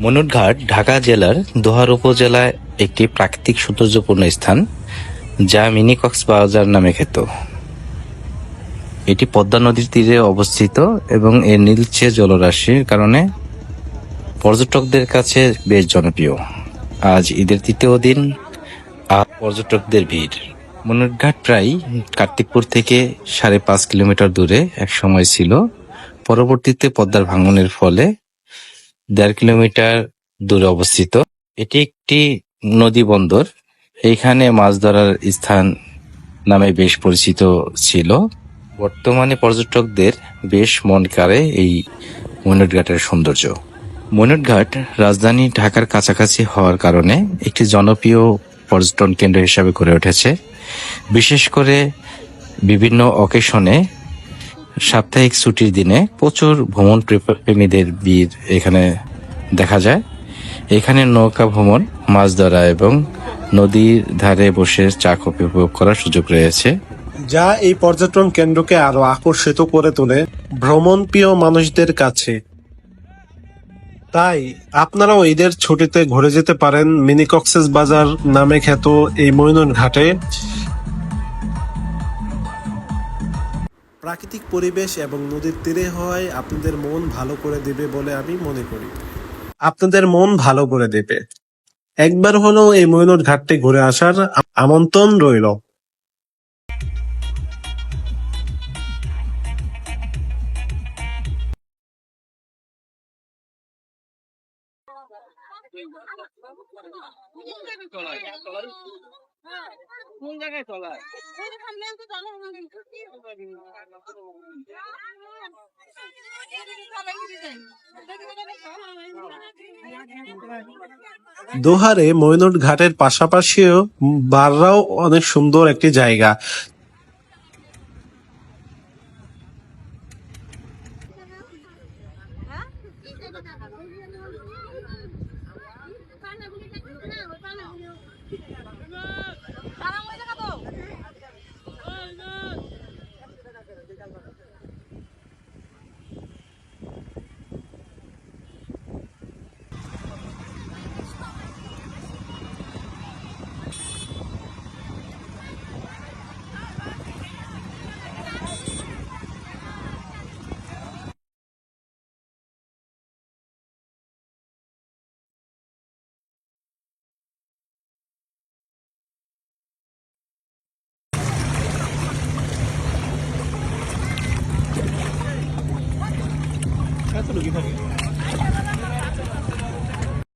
মনুরঘাট ঢাকা জেলার দোহার উপজেলায় একটি প্রাকৃতিক সৌন্দর্যপূর্ণ স্থান, যা মিনি কক্সবাজার নামে খ্যাত। এটি পদ্মা নদীর তীরে অবস্থিত এবং এর নীলচে জলরাশির কারণে পর্যটকদের কাছে বেশ জনপ্রিয়। আজ ঈদের তৃতীয় দিন, আর পর্যটকদের ভিড়। মনুরঘাট প্রায় কার্তিকপুর থেকে 5.5 কিলোমিটার দূরে এক সময় ছিল। পরবর্তীতে পদ্মার ভাঙনের ফলে 1.5 কিলোমিটার দূরে অবস্থিত। এটি একটি নদী বন্দর। এইখানে মাছ ধরার স্থান নামে বেশ পরিচিত ছিল। বর্তমানে পর্যটকদের বেশ মন কাড়ে এই মনুরঘাটের সৌন্দর্য। মনুরঘাট রাজধানী ঢাকার কাছাকাছি হওয়ার কারণে একটি জনপ্রিয় পর্যটন কেন্দ্র হিসাবে গড়ে উঠেছে। বিশেষ করে বিভিন্ন অকেশনে, সাপ্তাহিক ছুটির দিনে প্রচুর ভ্রমণ প্রেমীদের ভিড় এখানে দেখা যায়। এখানে নৌকা ভ্রমণ, মাছ ধরা এবং নদীর ধারে বসে চা কফি উপভোগ করার সুযোগ রয়েছে, যা এই পর্যটন কেন্দ্রকে আরো আকর্ষিত করে তোলে ভ্রমণ প্রিয় মানুষদের কাছে। তাই আপনারাও ঈদের ছুটিতে ঘুরে যেতে পারেন মিনি কক্সবাজার নামে খ্যাত এই মইনুরঘাটে। প্রাকৃতিক পরিবেশ এবং নদীর তীরে হওয়ায় আপনাদের মন ভালো করে দেবে বলে আমি মনে করি। আপনাদের মন ভালো করে দেবে। একবার হলেও এই মইনুরঘাটটি ঘুরে আসার আমন্ত্রণ রইল। দোহারে মইনুর ঘাটের পাশাপাশিও বাররাও অনেক সুন্দর একটি জায়গা।